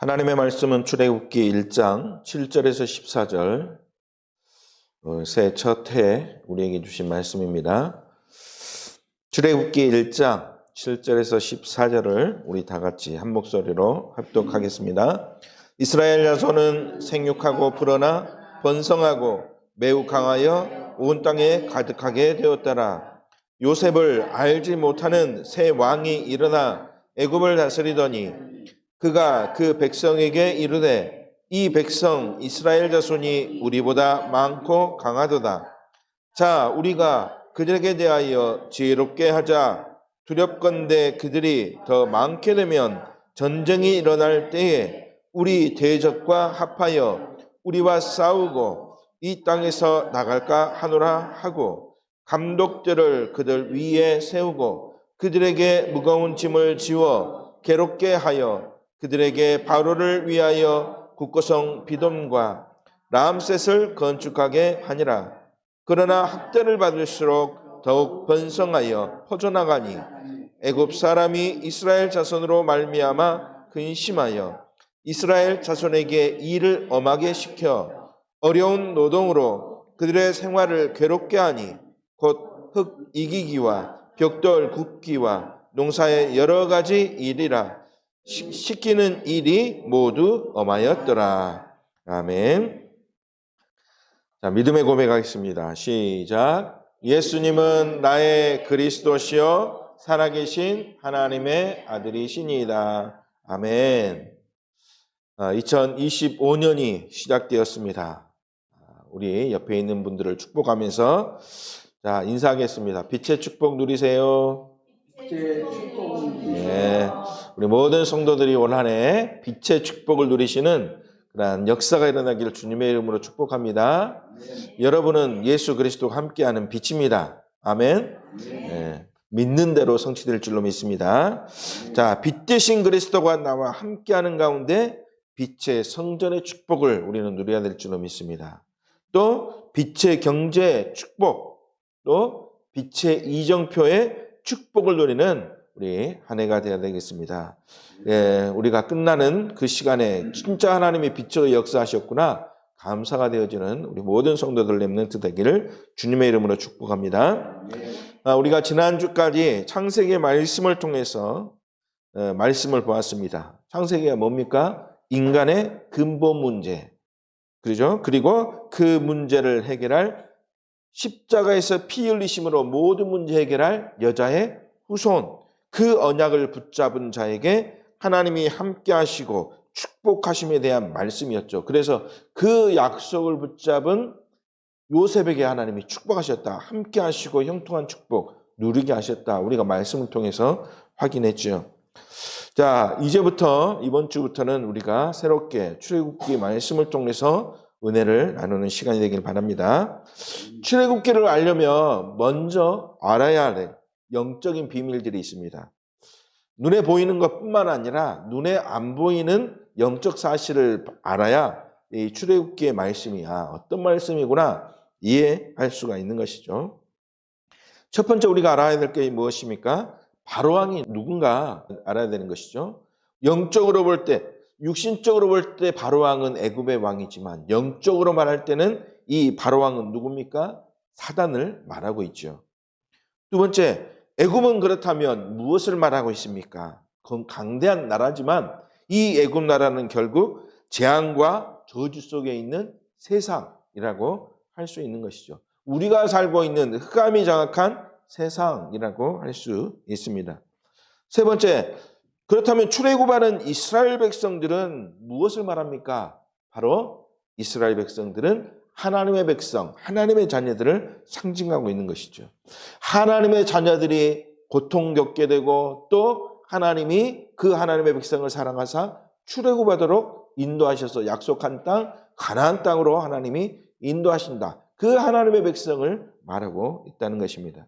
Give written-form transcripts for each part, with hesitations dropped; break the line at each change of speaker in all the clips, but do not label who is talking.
하나님의 말씀은 출애굽기 1장 7절에서 14절 새해 첫 해 우리에게 주신 말씀입니다. 출애굽기 1장 7절에서 14절을 우리 다 같이 한 목소리로 합독하겠습니다. 이스라엘 자손은 생육하고 불어나 번성하고 매우 강하여 온 땅에 가득하게 되었더라. 요셉을 알지 못하는 새 왕이 일어나 애굽을 다스리더니 그가 그 백성에게 이르되 이 백성 이스라엘 자손이 우리보다 많고 강하도다. 자, 우리가 그들에게 대하여 지혜롭게 하자. 두렵건대 그들이 더 많게 되면 전쟁이 일어날 때에 우리 대적과 합하여 우리와 싸우고 이 땅에서 나갈까 하노라 하고 감독들을 그들 위에 세우고 그들에게 무거운 짐을 지워 괴롭게 하여 그들에게 바로를 위하여 국고성 비돔과 람셋을 건축하게 하니라. 그러나 학대를 받을수록 더욱 번성하여 퍼져나가니 애굽 사람이 이스라엘 자손으로 말미암아 근심하여 이스라엘 자손에게 일을 엄하게 시켜 어려운 노동으로 그들의 생활을 괴롭게 하니 곧 흙 이기기와 벽돌 굽기와 농사의 여러 가지 일이라. 시키는 일이 모두 엄하였더라. 아멘. 자, 믿음의 고백하겠습니다. 시작. 예수님은 나의 그리스도시요 살아계신 하나님의 아들이시니이다. 아멘. 2025년이 시작되었습니다. 우리 옆에 있는 분들을 축복하면서 자, 인사하겠습니다. 빛의 축복 누리세요. 네, 우리 모든 성도들이 올 한 해 빛의 축복을 누리시는 그러한 역사가 일어나기를 주님의 이름으로 축복합니다. 여러분은 예수 그리스도와 함께하는 빛입니다. 아멘. 네, 믿는 대로 성취될 줄로 믿습니다. 자, 빛 대신 그리스도가 나와 함께하는 가운데 빛의 성전의 축복을 우리는 누려야 될 줄로 믿습니다. 또 빛의 경제 축복, 또 빛의 이정표의 축복을 누리는 우리 한 해가 되어야 되겠습니다. 예, 우리가 끝나는 그 시간에 진짜 하나님이 빛으로 역사하셨구나 감사가 되어지는 우리 모든 성도들 렘넌트 되기를 주님의 이름으로 축복합니다. 우리가 지난주까지 창세기의 말씀을 통해서 말씀을 보았습니다. 창세기가 뭡니까? 인간의 근본 문제, 그렇죠? 그리고 그 문제를 해결할 십자가에서 피 흘리심으로 모든 문제 해결할 여자의 후손, 그 언약을 붙잡은 자에게 하나님이 함께 하시고 축복하심에 대한 말씀이었죠. 그래서 그 약속을 붙잡은 요셉에게 하나님이 축복하셨다. 함께 하시고 형통한 축복 누리게 하셨다. 우리가 말씀을 통해서 확인했죠. 자, 이제부터 이번 주부터는 우리가 새롭게 출애굽기 말씀을 통해서 은혜를 나누는 시간이 되길 바랍니다. 출애굽기를 알려면 먼저 알아야 할 영적인 비밀들이 있습니다. 눈에 보이는 것뿐만 아니라 눈에 안 보이는 영적 사실을 알아야 이 출애굽기의 말씀이 어떤 말씀이구나 이해할 수가 있는 것이죠. 첫 번째 우리가 알아야 될 게 무엇입니까? 바로왕이 누군가 알아야 되는 것이죠. 영적으로 볼 때, 육신적으로 볼 때 바로왕은 애굽의 왕이지만 영적으로 말할 때는 이 바로왕은 누굽니까? 사단을 말하고 있죠. 두 번째, 애굽은 그렇다면 무엇을 말하고 있습니까? 그건 강대한 나라지만 이 애굽 나라는 결국 재앙과 저주 속에 있는 세상이라고 할 수 있는 것이죠. 우리가 살고 있는 흑암이 장악한 세상이라고 할 수 있습니다. 세 번째, 그렇다면 출애굽하는 이스라엘 백성들은 무엇을 말합니까? 바로 이스라엘 백성들은 하나님의 백성, 하나님의 자녀들을 상징하고 있는 것이죠. 하나님의 자녀들이 고통 겪게 되고 또 하나님이 그 하나님의 백성을 사랑하사 출애굽하도록 인도하셔서 약속한 땅, 가나안 땅으로 하나님이 인도하신다. 그 하나님의 백성을 말하고 있다는 것입니다.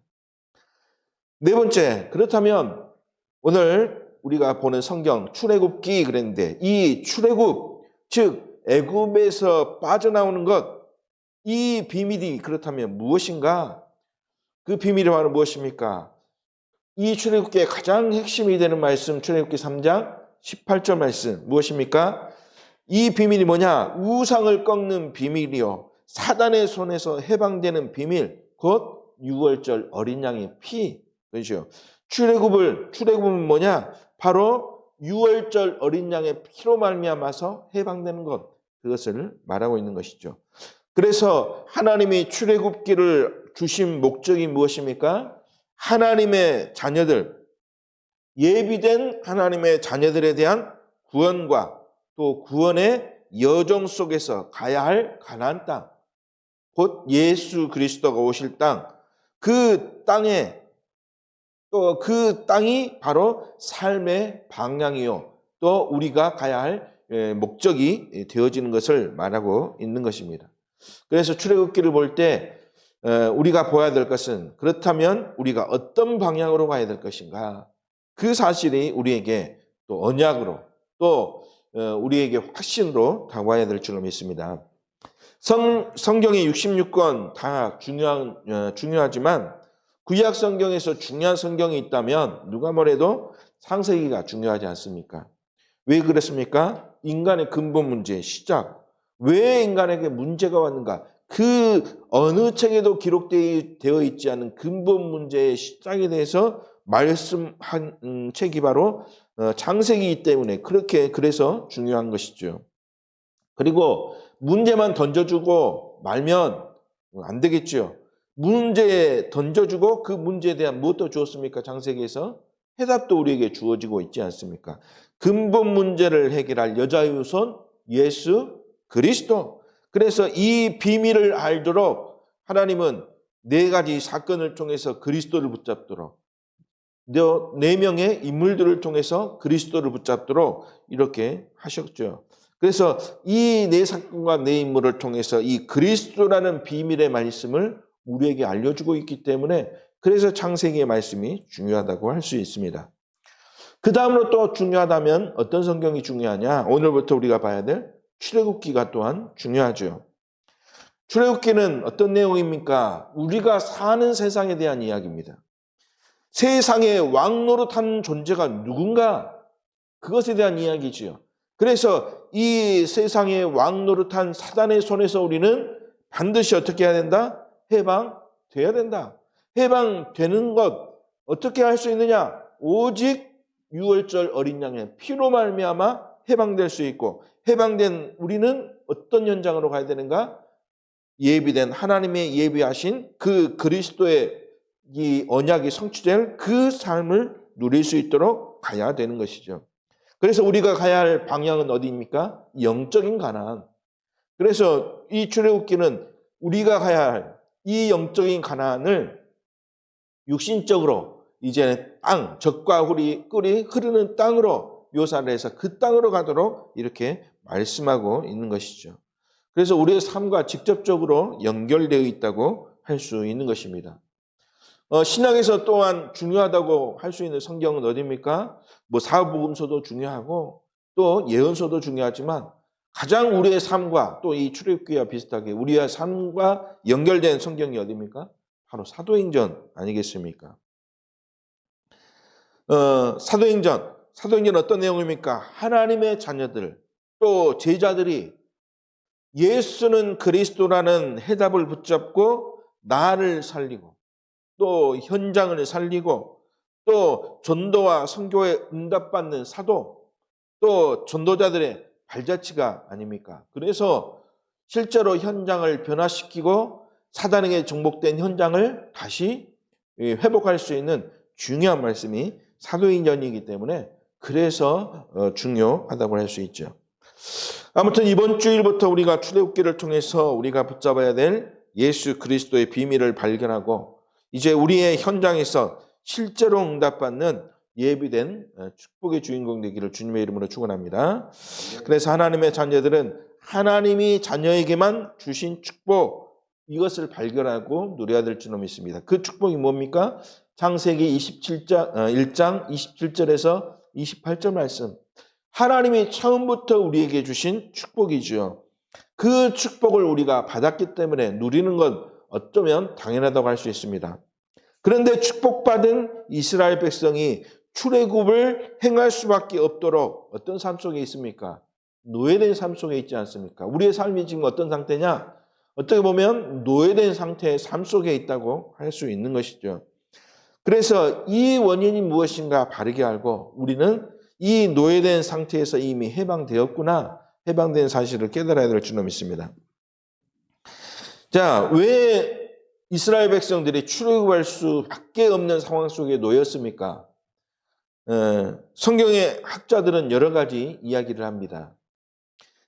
네 번째, 그렇다면 오늘 우리가 보는 성경 출애굽기 그랬는데 이 출애굽, 즉 애굽에서 빠져나오는 것, 이 비밀이 그렇다면 무엇인가? 그 비밀이 바로 무엇입니까? 이 출애굽기의 가장 핵심이 되는 말씀 출애굽기 3장 18절 말씀 무엇입니까? 이 비밀이 뭐냐? 우상을 꺾는 비밀이요, 사단의 손에서 해방되는 비밀, 곧 유월절 어린 양의 피. 그렇죠? 출애굽은 뭐냐? 바로 유월절 어린 양의 피로 말미암아서 해방되는 것, 그것을 말하고 있는 것이죠. 그래서 하나님이 출애굽기를 주신 목적이 무엇입니까? 하나님의 자녀들, 예비된 하나님의 자녀들에 대한 구원과 또 구원의 여정 속에서 가야 할 가나안 땅, 곧 예수 그리스도가 오실 땅, 그 땅에 또 그 땅이 바로 삶의 방향이요, 또 우리가 가야 할 목적이 되어지는 것을 말하고 있는 것입니다. 그래서 출애굽기를 볼 때 우리가 보아야 될 것은, 그렇다면 우리가 어떤 방향으로 가야 될 것인가, 그 사실이 우리에게 또 언약으로 또 우리에게 확신으로 다가와야 될 줄로 믿습니다. 성경의 66권 다 중요하지만 구약 성경에서 중요한 성경이 있다면 누가 뭐래도 창세기가 중요하지 않습니까? 왜 그렇습니까? 인간의 근본 문제, 시작. 왜 인간에게 문제가 왔는가? 그 어느 책에도 기록되어 있지 않은 근본 문제의 시작에 대해서 말씀한 책이 바로 창세기이기 때문에 그래서 중요한 것이죠. 그리고 문제만 던져주고 말면 안 되겠죠. 문제 던져주고 그 문제에 대한 무엇도 주었습니까? 창세기에서 해답도 우리에게 주어지고 있지 않습니까? 근본 문제를 해결할 여자의 우선 예수 그리스도. 그래서 이 비밀을 알도록 하나님은 네 가지 사건을 통해서 그리스도를 붙잡도록, 네 명의 인물들을 통해서 그리스도를 붙잡도록 이렇게 하셨죠. 그래서 이 네 사건과 네 인물을 통해서 이 그리스도라는 비밀의 말씀을 우리에게 알려주고 있기 때문에, 그래서 창세기의 말씀이 중요하다고 할 수 있습니다. 그 다음으로 또 중요하다면 어떤 성경이 중요하냐? 오늘부터 우리가 봐야 될 출애굽기가 또한 중요하죠. 출애굽기는 어떤 내용입니까? 우리가 사는 세상에 대한 이야기입니다. 세상에 왕노릇한 존재가 누군가, 그것에 대한 이야기지요. 그래서 이 세상에 왕노릇한 사단의 손에서 우리는 반드시 어떻게 해야 된다? 해방돼야 된다. 해방되는 것 어떻게 할 수 있느냐? 오직 유월절 어린 양의 피로 말미암아 해방될 수 있고, 해방된 우리는 어떤 현장으로 가야 되는가? 예비된 하나님의 예비하신 그 그리스도의 이 언약이 성취될 그 삶을 누릴 수 있도록 가야 되는 것이죠. 그래서 우리가 가야 할 방향은 어디입니까? 영적인 가나안. 그래서 이 출애굽기는 우리가 가야 할 이 영적인 가나안을 육신적으로 이제 땅, 젖과 꿀이 흐르는 땅으로 묘사를 해서 그 땅으로 가도록 이렇게 말씀하고 있는 것이죠. 그래서 우리의 삶과 직접적으로 연결되어 있다고 할 수 있는 것입니다. 신약에서 또한 중요하다고 할 수 있는 성경은 어디입니까? 사복음서도 중요하고 또 예언서도 중요하지만 가장 우리의 삶과 또 이 출애굽기와 비슷하게 우리의 삶과 연결된 성경이 어디입니까? 바로 사도행전 아니겠습니까? 사도행전 어떤 내용입니까? 하나님의 자녀들 또 제자들이 예수는 그리스도라는 해답을 붙잡고 나를 살리고 또 현장을 살리고 또 전도와 선교에 응답받는 사도, 또 전도자들의 발자취가 아닙니까? 그래서 실제로 현장을 변화시키고 사단에게 정복된 현장을 다시 회복할 수 있는 중요한 말씀이 사도행전이기 때문에 그래서 중요하다고 할 수 있죠. 아무튼 이번 주일부터 우리가 출애굽기를 통해서 우리가 붙잡아야 될 예수 그리스도의 비밀을 발견하고 이제 우리의 현장에서 실제로 응답받는 예비된 축복의 주인공 되기를 주님의 이름으로 축원합니다. 그래서 하나님의 자녀들은 하나님이 자녀에게만 주신 축복, 이것을 발견하고 누려야 될 줄로 믿습니다. 그 축복이 뭡니까? 창세기 1장 27절에서 28절 말씀. 하나님이 처음부터 우리에게 주신 축복이죠. 그 축복을 우리가 받았기 때문에 누리는 건 어쩌면 당연하다고 할 수 있습니다. 그런데 축복받은 이스라엘 백성이 출애굽을 행할 수밖에 없도록 어떤 삶 속에 있습니까? 노예된 삶 속에 있지 않습니까? 우리의 삶이 지금 어떤 상태냐? 어떻게 보면 노예된 상태의 삶 속에 있다고 할 수 있는 것이죠. 그래서 이 원인이 무엇인가 바르게 알고 우리는 이 노예된 상태에서 이미 해방되었구나, 해방된 사실을 깨달아야 될 줄로 믿습니다. 자, 왜 이스라엘 백성들이 출애굽할 수밖에 없는 상황 속에 놓였습니까? 성경의 학자들은 여러 가지 이야기를 합니다.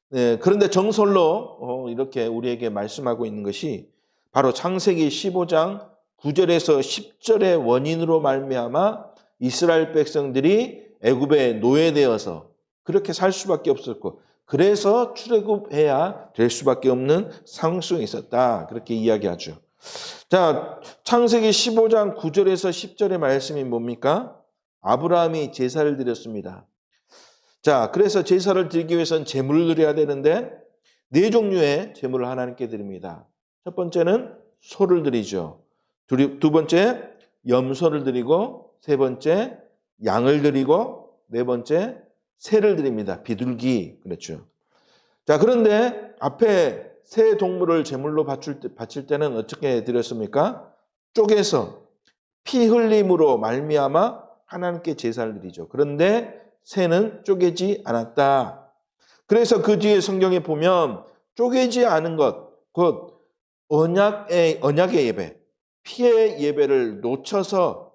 그런데 정설로 이렇게 우리에게 말씀하고 있는 것이 바로 창세기 15장 9절에서 10절의 원인으로 말미암아 이스라엘 백성들이 애굽에 노예되어서 그렇게 살 수밖에 없었고 그래서 출애굽해야 될 수밖에 없는 상황 속에 있었다. 그렇게 이야기하죠. 자, 창세기 15장 9절에서 10절의 말씀이 뭡니까? 아브라함이 제사를 드렸습니다. 자, 그래서 제사를 드리기 위해서는 제물을 드려야 되는데 네 종류의 제물을 하나님께 드립니다. 첫 번째는 소를 드리죠. 두 번째 염소를 드리고 세 번째 양을 드리고 네 번째 새를 드립니다. 비둘기 그렇죠. 자, 그런데 앞에 새 동물을 제물로 바칠 때는 어떻게 드렸습니까? 쪼개서 피 흘림으로 말미암아 하나님께 제사를 드리죠. 그런데 새는 쪼개지 않았다. 그래서 그 뒤에 성경에 보면 쪼개지 않은 것, 곧 언약의 예배, 피의 예배를 놓쳐서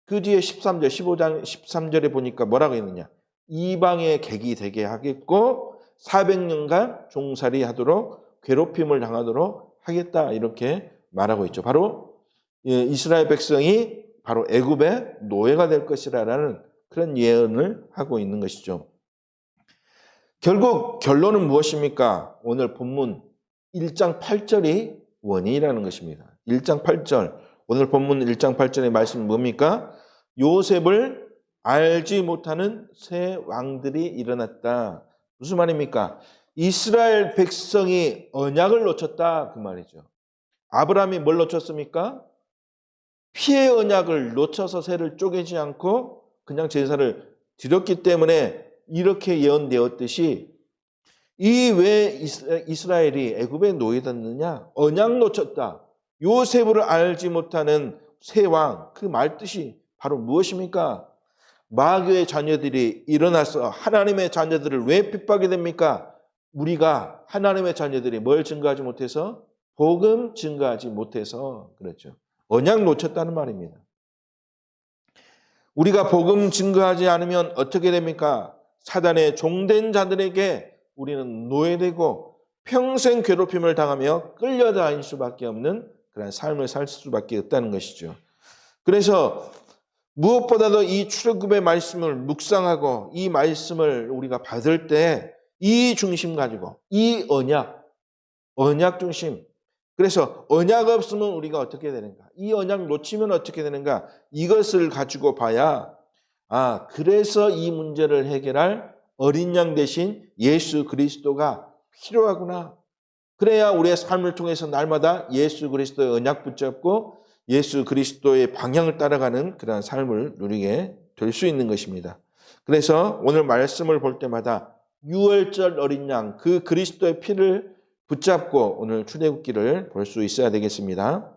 그 뒤에 13절, 15장 13절에 보니까 뭐라고 했느냐. 이방의 객이 되게 하겠고 400년간 종살이 하도록 괴롭힘을 당하도록 하겠다. 이렇게 말하고 있죠. 바로 이스라엘 백성이 바로 애굽의 노예가 될 것이라는 그런 예언을 하고 있는 것이죠. 결국 결론은 무엇입니까? 오늘 본문 1장 8절이 원인이라는 것입니다. 1장 8절, 오늘 본문 1장 8절의 말씀은 뭡니까? 요셉을 알지 못하는 새 왕들이 일어났다. 무슨 말입니까? 이스라엘 백성이 언약을 놓쳤다 그 말이죠. 아브라함이 뭘 놓쳤습니까? 피의 언약을 놓쳐서 새를 쪼개지 않고 그냥 제사를 드렸기 때문에 이렇게 예언되었듯이 이 왜 이스라엘이 애굽에 노예됐느냐? 언약 놓쳤다. 요셉을 알지 못하는 새 왕, 그 말 뜻이 바로 무엇입니까? 마귀의 자녀들이 일어나서 하나님의 자녀들을 왜 핍박이 됩니까? 우리가 하나님의 자녀들이 뭘 증거하지 못해서? 복음 증거하지 못해서 그렇죠. 언약 놓쳤다는 말입니다. 우리가 복음 증거하지 않으면 어떻게 됩니까? 사단의 종된 자들에게 우리는 노예되고 평생 괴롭힘을 당하며 끌려다닐 수밖에 없는 그런 삶을 살 수밖에 없다는 것이죠. 그래서 무엇보다도 이 출애굽의 말씀을 묵상하고 이 말씀을 우리가 받을 때 이 중심 가지고 이 언약 중심. 그래서 언약 없으면 우리가 어떻게 되는가? 이 언약 놓치면 어떻게 되는가? 이것을 가지고 봐야 그래서 이 문제를 해결할 어린 양 대신 예수 그리스도가 필요하구나. 그래야 우리의 삶을 통해서 날마다 예수 그리스도의 언약 붙잡고 예수 그리스도의 방향을 따라가는 그런 삶을 누리게 될 수 있는 것입니다. 그래서 오늘 말씀을 볼 때마다 유월절 어린 양, 그 그리스도의 피를 붙잡고 오늘 출애굽기를 볼 수 있어야 되겠습니다.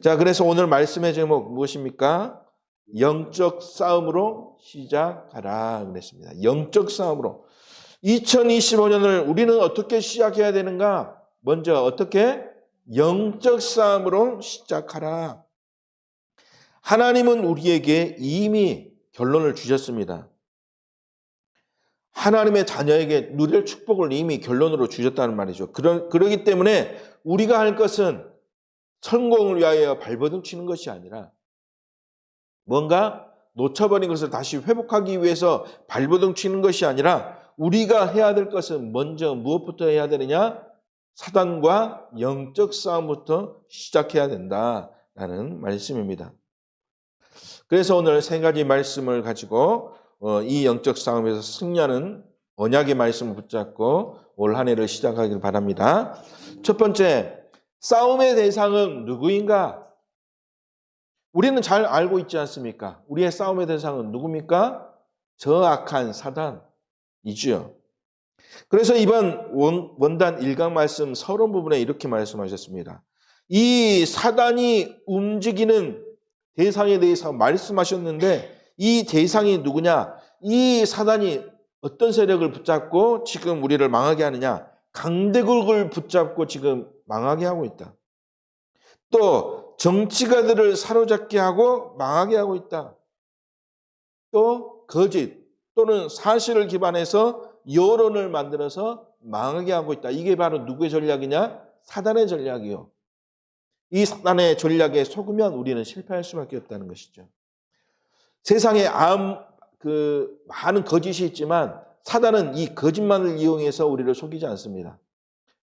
자, 그래서 오늘 말씀의 제목 무엇입니까? 영적 싸움으로 시작하라 그랬습니다. 영적 싸움으로. 2025년을 우리는 어떻게 시작해야 되는가? 먼저 어떻게? 영적 싸움으로 시작하라. 하나님은 우리에게 이미 결론을 주셨습니다. 하나님의 자녀에게 누릴 축복을 이미 결론으로 주셨다는 말이죠. 그러기 때문에 우리가 할 것은 성공을 위하여 발버둥 치는 것이 아니라 뭔가 놓쳐버린 것을 다시 회복하기 위해서 발버둥 치는 것이 아니라 우리가 해야 될 것은 먼저 무엇부터 해야 되느냐? 사단과 영적 싸움부터 시작해야 된다라는 말씀입니다. 그래서 오늘 세 가지 말씀을 가지고 이 영적 싸움에서 승리하는 언약의 말씀을 붙잡고 올 한 해를 시작하길 바랍니다. 첫 번째, 싸움의 대상은 누구인가? 우리는 잘 알고 있지 않습니까? 우리의 싸움의 대상은 누굽니까? 저 악한 사단이지요. 그래서 이번 원단 1강 말씀 서론 부분에 이렇게 말씀하셨습니다. 이 사단이 움직이는 대상에 대해서 말씀하셨는데 이 대상이 누구냐? 이 사단이 어떤 세력을 붙잡고 지금 우리를 망하게 하느냐? 강대국을 붙잡고 지금 망하게 하고 있다. 또 정치가들을 사로잡게 하고 망하게 하고 있다. 또 거짓 또는 사실을 기반해서 여론을 만들어서 망하게 하고 있다. 이게 바로 누구의 전략이냐? 사단의 전략이요. 이 사단의 전략에 속으면 우리는 실패할 수밖에 없다는 것이죠. 세상에 많은 거짓이 있지만 사단은 이 거짓만을 이용해서 우리를 속이지 않습니다.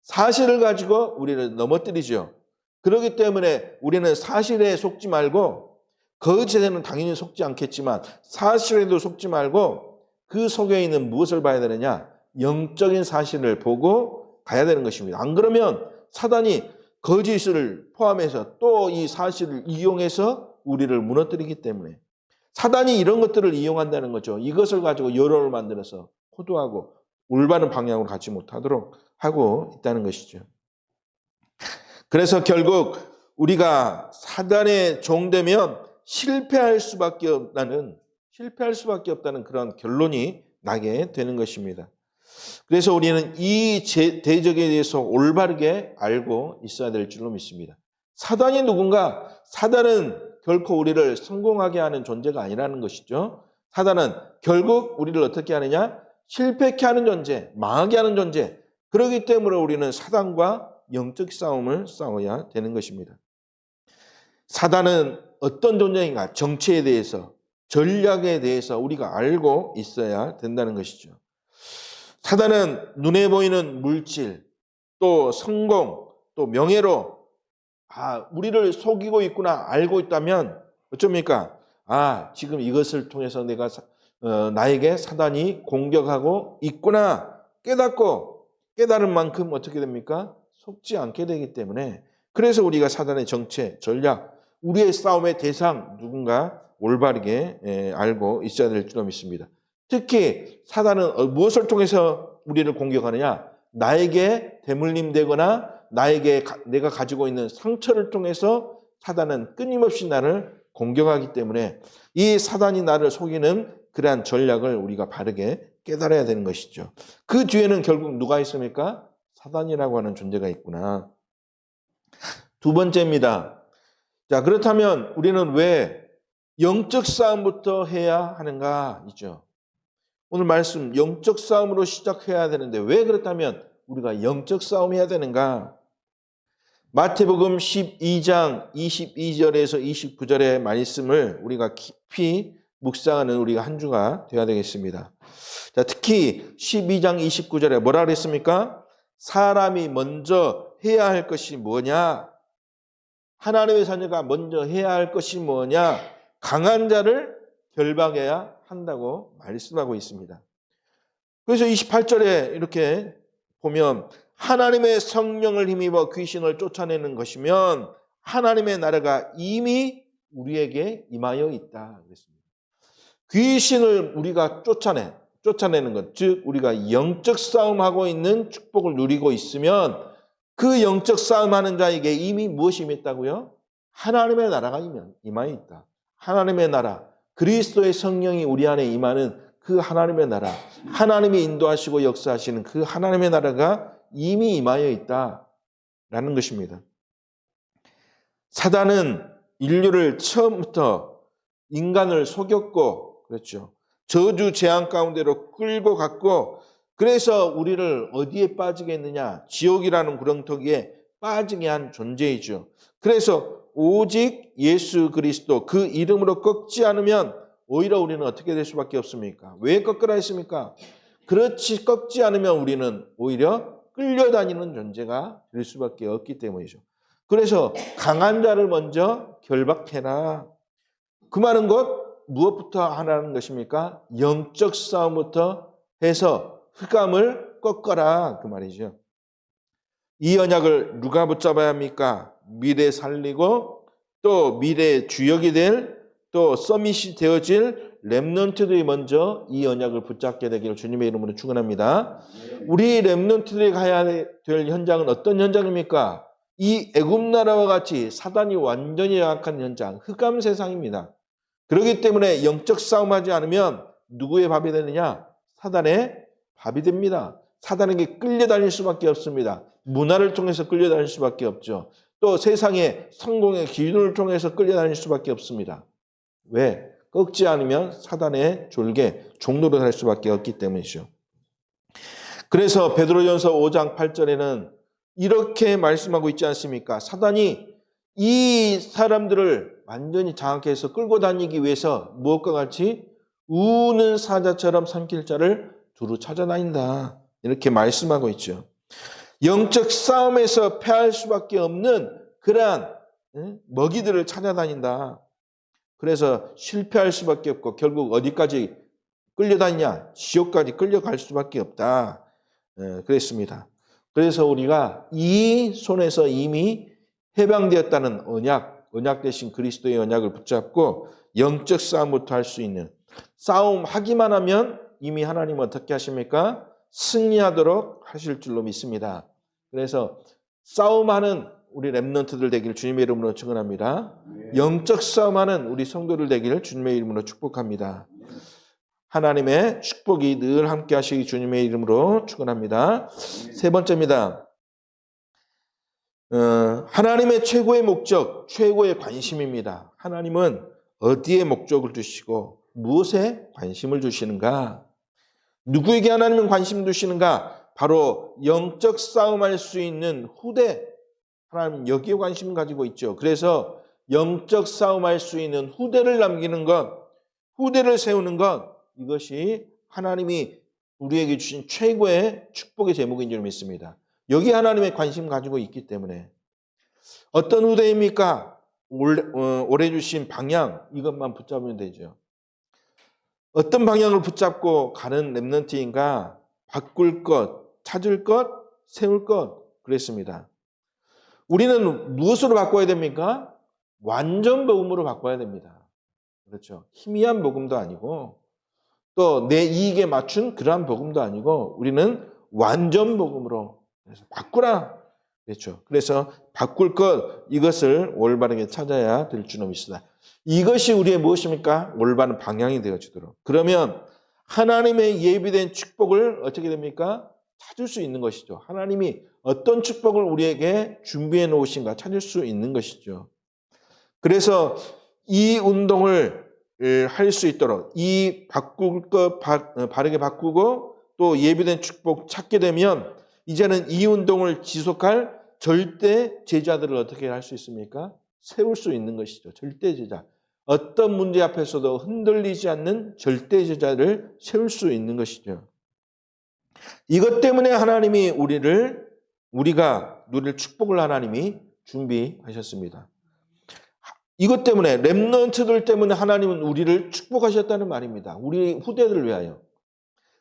사실을 가지고 우리를 넘어뜨리죠. 그렇기 때문에 우리는 사실에 속지 말고 거짓에는 당연히 속지 않겠지만 사실에도 속지 말고 그 속에 있는 무엇을 봐야 되느냐? 영적인 사실을 보고 가야 되는 것입니다. 안 그러면 사단이 거짓을 포함해서 또 이 사실을 이용해서 우리를 무너뜨리기 때문에 사단이 이런 것들을 이용한다는 거죠. 이것을 가지고 여론을 만들어서 호도하고 올바른 방향으로 가지 못하도록 하고 있다는 것이죠. 그래서 결국 우리가 사단의 종되면 실패할 수밖에 없다는 그런 결론이 나게 되는 것입니다. 그래서 우리는 이 대적에 대해서 올바르게 알고 있어야 될 줄로 믿습니다. 사단이 누군가? 사단은 결코 우리를 성공하게 하는 존재가 아니라는 것이죠. 사단은 결국 우리를 어떻게 하느냐? 실패케 하는 존재, 망하게 하는 존재. 그렇기 때문에 우리는 사단과 영적 싸움을 싸워야 되는 것입니다. 사단은 어떤 존재인가? 정치에 대해서, 전략에 대해서 우리가 알고 있어야 된다는 것이죠. 사단은 눈에 보이는 물질, 또 성공, 또 명예로 우리를 속이고 있구나 알고 있다면 어쩝니까? 지금 이것을 통해서 내가 나에게 사단이 공격하고 있구나 깨닫고 깨달은 만큼 어떻게 됩니까? 속지 않게 되기 때문에 그래서 우리가 사단의 정체, 전략, 우리의 싸움의 대상 누군가 올바르게 알고 있어야 될 줄로 믿습니다. 특히 사단은 무엇을 통해서 우리를 공격하느냐? 나에게 대물림되거나 내가 가지고 있는 상처를 통해서 사단은 끊임없이 나를 공격하기 때문에 이 사단이 나를 속이는 그러한 전략을 우리가 바르게 깨달아야 되는 것이죠. 그 뒤에는 결국 누가 있습니까? 사단이라고 하는 존재가 있구나. 두 번째입니다. 자, 그렇다면 우리는 왜 영적 싸움부터 해야 하는가? 있죠. 오늘 말씀 영적 싸움으로 시작해야 되는데 왜 그렇다면 우리가 영적 싸움 해야 되는가? 마태복음 12장 22절에서 29절의 말씀을 우리가 깊이 묵상하는 우리가 한 주가 되어야 되겠습니다. 자, 특히 12장 29절에 뭐라 그랬습니까? 사람이 먼저 해야 할 것이 뭐냐? 하나님의 자녀가 먼저 해야 할 것이 뭐냐? 강한 자를 결박해야 한다고 말씀하고 있습니다. 그래서 28절에 이렇게 보면 하나님의 성령을 힘입어 귀신을 쫓아내는 것이면 하나님의 나라가 이미 우리에게 임하여 있다 그랬습니다. 귀신을 우리가 쫓아내는 것, 즉 우리가 영적 싸움하고 있는 축복을 누리고 있으면 그 영적 싸움하는 자에게 이미 무엇이 임했다고요? 하나님의 나라가 임하여 있다. 하나님의 나라, 그리스도의 성령이 우리 안에 임하는 그 하나님의 나라, 하나님이 인도하시고 역사하시는 그 하나님의 나라가 이미 임하여 있다라는 것입니다. 사단은 인류를 처음부터 인간을 속였고, 그렇죠. 저주 재앙 가운데로 끌고 갔고, 그래서 우리를 어디에 빠지게 했느냐? 지옥이라는 구렁텅이에 빠지게 한 존재이죠. 그래서 오직 예수 그리스도 그 이름으로 꺾지 않으면 오히려 우리는 어떻게 될 수밖에 없습니까? 왜 꺾으라 했습니까? 그렇지 꺾지 않으면 우리는 오히려 끌려다니는 존재가 될 수밖에 없기 때문이죠. 그래서 강한 자를 먼저 결박해라. 그 말은 곧 무엇부터 하라는 것입니까? 영적 싸움부터 해서 흑암을 꺾어라 그 말이죠. 이 언약을 누가 붙잡아야 합니까? 미래 살리고 또 미래의 주역이 될 또 서밋이 되어질 렘넌트들이 먼저 이 언약을 붙잡게 되기를 주님의 이름으로 축원합니다. 우리 렘넌트들이 가야 될 현장은 어떤 현장입니까? 이 애굽 나라와 같이 사단이 완전히 장악한 현장, 흑암 세상입니다. 그렇기 때문에 영적 싸움하지 않으면 누구의 밥이 되느냐? 사단의 밥이 됩니다. 사단에게 끌려다닐 수밖에 없습니다. 문화를 통해서 끌려다닐 수밖에 없죠. 또 세상의 성공의 기준을 통해서 끌려다닐 수밖에 없습니다. 왜? 꺾지 않으면 사단의 졸개, 종로로 살 수밖에 없기 때문이죠. 그래서 베드로전서 5장 8절에는 이렇게 말씀하고 있지 않습니까? 사단이 이 사람들을 완전히 장악해서 끌고 다니기 위해서 무엇과 같이 우는 사자처럼 삼킬 자를 두루 찾아다닌다. 이렇게 말씀하고 있죠. 영적 싸움에서 패할 수밖에 없는 그러한 먹이들을 찾아다닌다. 그래서 실패할 수밖에 없고 결국 어디까지 끌려다니냐? 지옥까지 끌려갈 수밖에 없다. 그랬습니다. 그래서 우리가 이 손에서 이미 해방되었다는 언약 대신 그리스도의 언약을 붙잡고 영적 싸움부터 할 수 있는 싸움하기만 하면 이미 하나님은 어떻게 하십니까? 승리하도록 하실 줄로 믿습니다. 그래서 싸움하는 우리 렘넌트들 되기를 주님의 이름으로 축원합니다. 영적 싸움하는 우리 성도들 되기를 주님의 이름으로 축복합니다. 하나님의 축복이 늘 함께 하시기 주님의 이름으로 축원합니다. 세 번째입니다. 하나님의 최고의 목적, 최고의 관심입니다. 하나님은 어디에 목적을 두시고 무엇에 관심을 두시는가? 누구에게 하나님은 관심 두시는가? 바로 영적 싸움할 수 있는 후대, 하나님은 여기에 관심을 가지고 있죠. 그래서 영적 싸움할 수 있는 후대를 남기는 것, 후대를 세우는 것, 이것이 하나님이 우리에게 주신 최고의 축복의 제목인 줄 믿습니다. 여기 하나님의 관심 가지고 있기 때문에 어떤 후대입니까? 올해 주신 방향, 이것만 붙잡으면 되죠. 어떤 방향을 붙잡고 가는 렘넌트인가? 바꿀 것, 찾을 것, 세울 것 그랬습니다. 우리는 무엇으로 바꿔야 됩니까? 완전 복음으로 바꿔야 됩니다. 그렇죠. 희미한 복음도 아니고 또 내 이익에 맞춘 그러한 복음도 아니고 우리는 완전 복음으로 그래서 바꾸라. 그렇죠. 그래서 바꿀 것 이것을 올바르게 찾아야 될 줄로 믿습니다. 이것이 우리의 무엇입니까? 올바른 방향이 되어지도록. 그러면 하나님의 예비된 축복을 어떻게 됩니까? 찾을 수 있는 것이죠. 하나님이 어떤 축복을 우리에게 준비해 놓으신가 찾을 수 있는 것이죠. 그래서 이 운동을 할 수 있도록 이 바꿀 것 바르게 바꾸고 또 예비된 축복 찾게 되면 이제는 이 운동을 지속할 절대 제자들을 어떻게 할 수 있습니까? 세울 수 있는 것이죠. 절대 제자. 어떤 문제 앞에서도 흔들리지 않는 절대 제자를 세울 수 있는 것이죠. 이것 때문에 하나님이 우리가 누릴 축복을 하나님이 준비하셨습니다. 이것 때문에 렘넌트들 때문에 하나님은 우리를 축복하셨다는 말입니다. 우리 후대들을 위하여.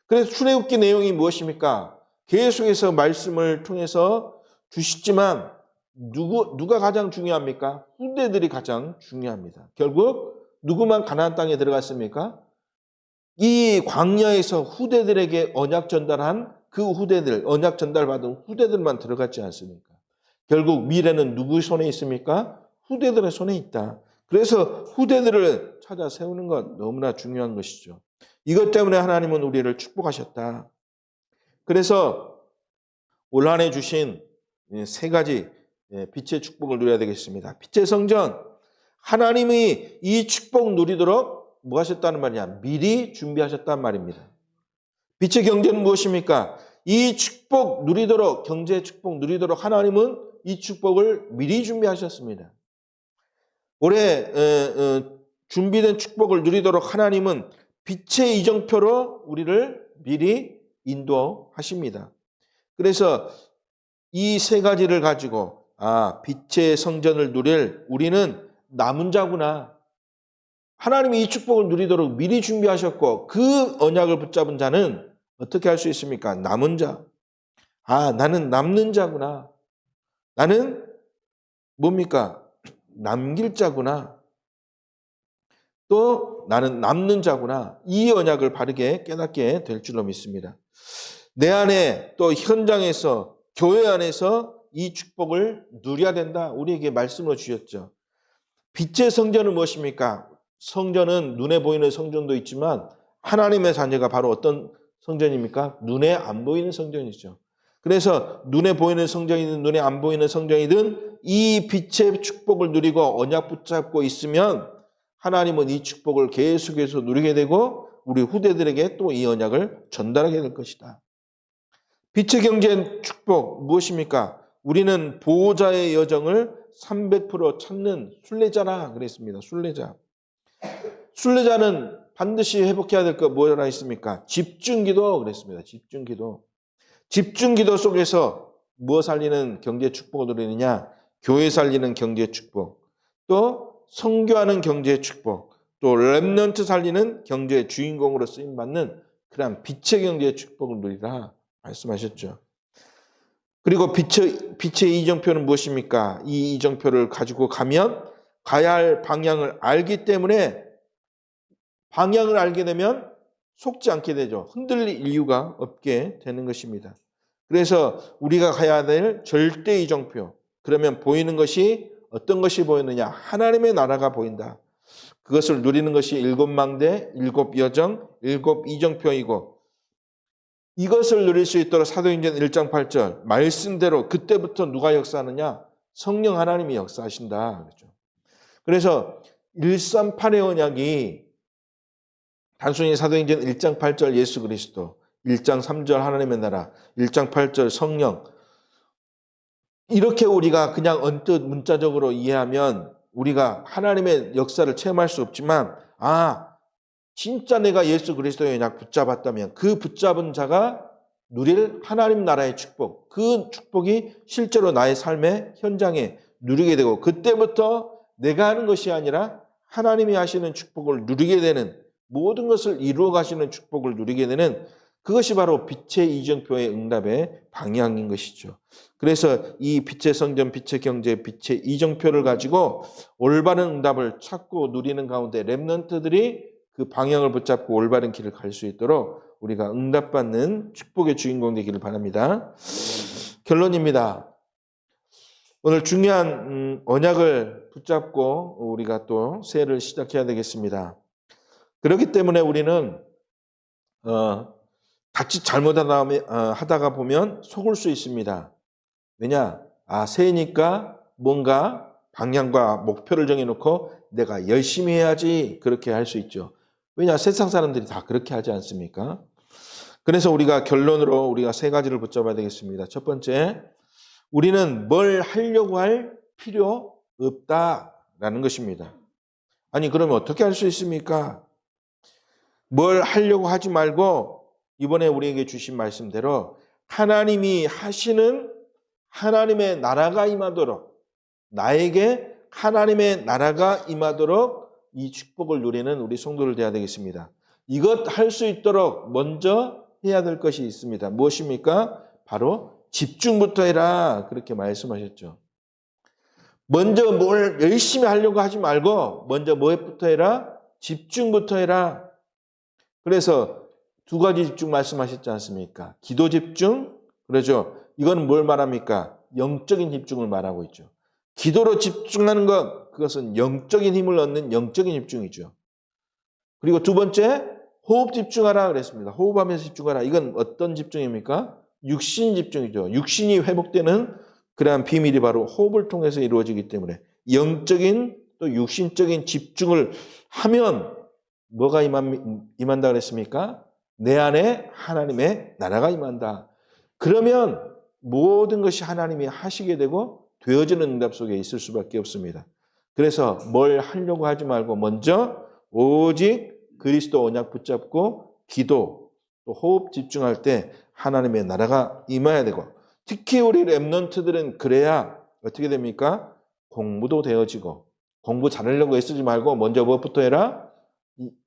그래서 출애굽기 내용이 무엇입니까? 계속해서 말씀을 통해서 주시지만 누가 가장 중요합니까? 후대들이 가장 중요합니다. 결국 누구만 가나안 땅에 들어갔습니까? 이 광야에서 후대들에게 언약 전달한 그 후대들, 언약 전달받은 후대들만 들어갔지 않습니까? 결국 미래는 누구 손에 있습니까? 후대들의 손에 있다. 그래서 후대들을 찾아 세우는 것 너무나 중요한 것이죠. 이것 때문에 하나님은 우리를 축복하셨다. 그래서 올 한 해 주신 세 가지 빛의 축복을 누려야 되겠습니다. 빛의 성전, 하나님이 이 축복 누리도록 뭐 하셨다는 말이냐? 미리 준비하셨단 말입니다. 빛의 경제는 무엇입니까? 이 축복 누리도록, 경제의 축복 누리도록 하나님은 이 축복을 미리 준비하셨습니다. 올해 준비된 축복을 누리도록 하나님은 빛의 이정표로 우리를 미리 인도하십니다. 그래서 이 세 가지를 가지고 빛의 성전을 누릴 우리는 남은 자구나. 하나님이 이 축복을 누리도록 미리 준비하셨고 그 언약을 붙잡은 자는 어떻게 할 수 있습니까? 남은 자. 나는 남는 자구나. 나는 뭡니까? 남길 자구나. 또 나는 남는 자구나. 이 언약을 바르게 깨닫게 될 줄로 믿습니다. 내 안에 또 현장에서 교회 안에서 이 축복을 누려야 된다. 우리에게 말씀을 주셨죠. 빛의 성전은 무엇입니까? 성전은 눈에 보이는 성전도 있지만 하나님의 자녀가 바로 어떤 성전입니까? 눈에 안 보이는 성전이죠. 그래서 눈에 보이는 성전이든 눈에 안 보이는 성전이든 이 빛의 축복을 누리고 언약 붙잡고 있으면 하나님은 이 축복을 계속해서 누리게 되고 우리 후대들에게 또 이 언약을 전달하게 될 것이다. 빛의 경제 축복 무엇입니까? 우리는 보호자의 여정을 300% 찾는 순례자라 그랬습니다. 순례자. 순례자는 반드시 회복해야 될 것 뭐라 했습니까? 집중기도 그랬습니다. 집중기도. 집중기도 속에서 무엇 살리는 경제 축복을 누리느냐? 교회 살리는 경제 축복. 또 선교하는 경제 축복. 또 렘넌트 살리는 경제의 주인공으로 쓰임받는 그러한 빛의 경제 축복을 누리라 말씀하셨죠. 그리고 빛의 이정표는 무엇입니까? 이 이정표를 가지고 가면 가야 할 방향을 알기 때문에 방향을 알게 되면 속지 않게 되죠. 흔들릴 이유가 없게 되는 것입니다. 그래서 우리가 가야 될 절대 이정표. 그러면 보이는 것이 어떤 것이 보이느냐? 하나님의 나라가 보인다. 그것을 누리는 것이 7망대, 7여정, 7이정표이고 이것을 누릴 수 있도록 사도행전 1장 8절 말씀대로 그때부터 누가 역사하느냐? 성령 하나님이 역사하신다. 그렇죠. 그래서 138의 언약이 단순히 사도행전 1장 8절 예수 그리스도, 1장 3절 하나님의 나라, 1장 8절 성령 이렇게 우리가 그냥 언뜻 문자적으로 이해하면 우리가 하나님의 역사를 체험할 수 없지만 진짜 내가 예수 그리스도의 언약 붙잡았다면 그 붙잡은 자가 누릴 하나님 나라의 축복, 그 축복이 실제로 나의 삶의 현장에 누리게 되고 그때부터 내가 하는 것이 아니라 하나님이 하시는 축복을 누리게 되는 모든 것을 이루어 가시는 축복을 누리게 되는 그것이 바로 빛의 이정표의 응답의 방향인 것이죠. 그래서 이 빛의 성전, 빛의 경제, 빛의 이정표를 가지고 올바른 응답을 찾고 누리는 가운데 렘넌트들이 그 방향을 붙잡고 올바른 길을 갈 수 있도록 우리가 응답받는 축복의 주인공 되기를 바랍니다. 결론입니다. 오늘 중요한 언약을 붙잡고 우리가 또 새해를 시작해야 되겠습니다. 그렇기 때문에 우리는 자칫 잘못하다가 보면 속을 수 있습니다. 왜냐? 새해니까 뭔가 방향과 목표를 정해놓고 내가 열심히 해야지 그렇게 할 수 있죠. 왜냐? 세상 사람들이 다 그렇게 하지 않습니까? 그래서 우리가 결론으로 우리가 3가지를 붙잡아야 되겠습니다. 첫 번째, 우리는 뭘 하려고 할 필요 없다라는 것입니다. 아니 그러면 어떻게 할 수 있습니까? 뭘 하려고 하지 말고 이번에 우리에게 주신 말씀대로 하나님이 하시는 하나님의 나라가 임하도록 나에게 하나님의 나라가 임하도록 이 축복을 누리는 우리 성도들 되어야 되겠습니다. 이것 할 수 있도록 먼저 해야 될 것이 있습니다. 무엇입니까? 바로 집중부터 해라 그렇게 말씀하셨죠. 먼저 뭘 열심히 하려고 하지 말고 먼저 뭐부터 해라? 집중부터 해라. 그래서 2가지 집중 말씀하셨지 않습니까? 기도 집중, 그러죠. 이건 뭘 말합니까? 영적인 집중을 말하고 있죠. 기도로 집중하는 것, 그것은 영적인 힘을 얻는 영적인 집중이죠. 그리고 2번째, 호흡 집중하라 그랬습니다. 호흡하면서 집중하라. 이건 어떤 집중입니까? 육신 집중이죠. 육신이 회복되는 그러한 비밀이 바로 호흡을 통해서 이루어지기 때문에 영적인 또 육신적인 집중을 하면 뭐가 임한다 그랬습니까? 내 안에 하나님의 나라가 임한다. 그러면 모든 것이 하나님이 하시게 되고 되어지는 응답 속에 있을 수밖에 없습니다. 그래서 뭘 하려고 하지 말고 먼저 오직 그리스도 언약 붙잡고 기도, 또 호흡 집중할 때 하나님의 나라가 임해야 되고 특히 우리 렘넌트들은 그래야 어떻게 됩니까? 공부도 되어지고 공부 잘하려고 애쓰지 말고 먼저 무엇부터 해라?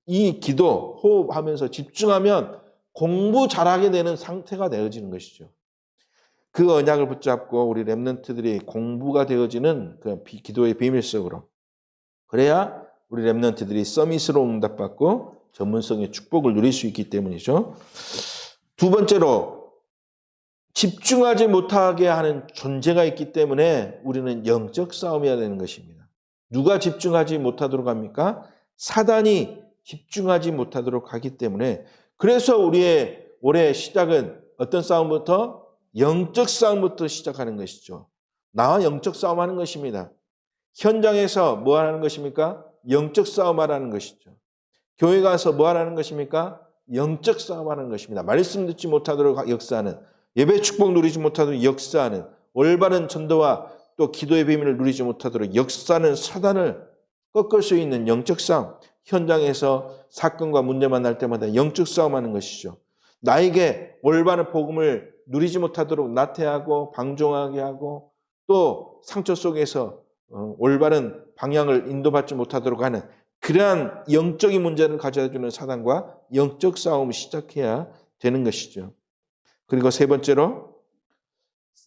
이 기도, 호흡하면서 집중하면 공부 잘하게 되는 상태가 되어지는 것이죠. 그 언약을 붙잡고 우리 렘넌트들이 공부가 되어지는 그 기도의 비밀 속으로, 그래야 우리 렘넌트들이 서밋으로 응답받고 전문성의 축복을 누릴 수 있기 때문이죠. 두 번째로, 집중하지 못하게 하는 존재가 있기 때문에 우리는 영적 싸움해야 되는 것입니다. 누가 집중하지 못하도록 합니까? 사단이 집중하지 못하도록 하기 때문에, 그래서 우리의 올해 시작은 어떤 싸움부터? 영적 싸움부터 시작하는 것이죠. 나와 영적 싸움하는 것입니다. 현장에서 뭐 하는 것입니까? 영적 싸움하라는 것이죠. 교회 가서 뭐 하라는 것입니까? 영적 싸움하는 것입니다. 말씀 듣지 못하도록 역사하는, 예배 축복 누리지 못하도록 역사하는, 올바른 전도와 또 기도의 비밀을 누리지 못하도록 역사하는 사단을 꺾을 수 있는 영적 싸움. 현장에서 사건과 문제만 날 때마다 영적 싸움하는 것이죠. 나에게 올바른 복음을 누리지 못하도록 나태하고 방종하게 하고, 또 상처 속에서 올바른 방향을 인도받지 못하도록 하는 그러한 영적인 문제를 가져다주는 사단과 영적 싸움을 시작해야 되는 것이죠. 그리고 세 번째로,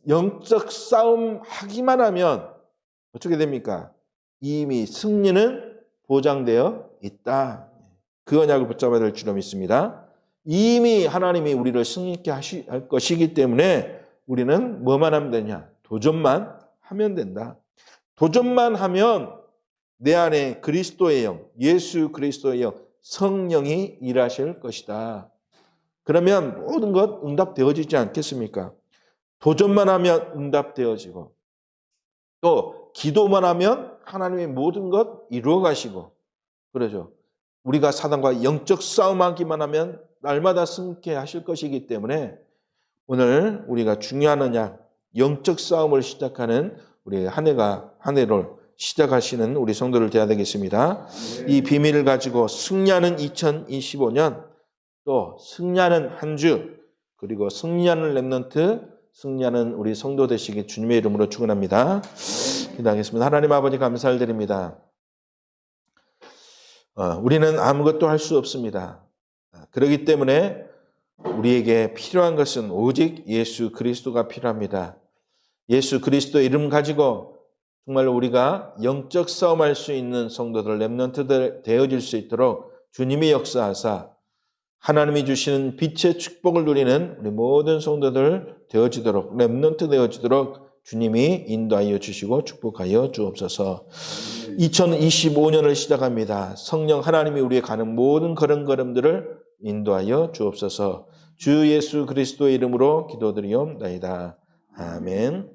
영적 싸움 하기만 하면 어떻게 됩니까? 이미 승리는 보장되어 있다. 그 언약을 붙잡아야 될 줄로 믿습니다. 이미 하나님이 우리를 승리케 할 것이기 때문에 우리는 뭐만 하면 되냐? 도전만 하면 된다. 도전만 하면 내 안에 그리스도의 영, 예수 그리스도의 영, 성령이 일하실 것이다. 그러면 모든 것 응답되어지지 않겠습니까? 도전만 하면 응답되어지고, 또 기도만 하면 하나님의 모든 것 이루어 가시고, 그러죠. 우리가 사단과 영적 싸움하기만 하면 날마다 승리케 하실 것이기 때문에 오늘 우리가 중요한 언약, 영적 싸움을 시작하는 우리 한 해를 시작하시는 우리 성도들 되어야 되겠습니다. 이 비밀을 가지고 승리하는 2025년, 또 승리하는 한 주, 그리고 승리하는 렘넌트, 승리하는 우리 성도 되시기 주님의 이름으로 축원합니다. 기도하겠습니다. 하나님 아버지 감사를 드립니다. 우리는 아무것도 할 수 없습니다. 그렇기 때문에 우리에게 필요한 것은 오직 예수 그리스도가 필요합니다. 예수 그리스도의 이름 가지고 정말 우리가 영적 싸움할 수 있는 성도들, 렘넌트들 되어질 수 있도록 주님이 역사하사 하나님이 주시는 빛의 축복을 누리는 우리 모든 성도들 되어지도록, 렘넌트 되어지도록 주님이 인도하여 주시고 축복하여 주옵소서. 2025년을 시작합니다. 성령 하나님이 우리의 가는 모든 걸음걸음들을 인도하여 주옵소서. 주 예수 그리스도의 이름으로 기도드리옵나이다. 아멘.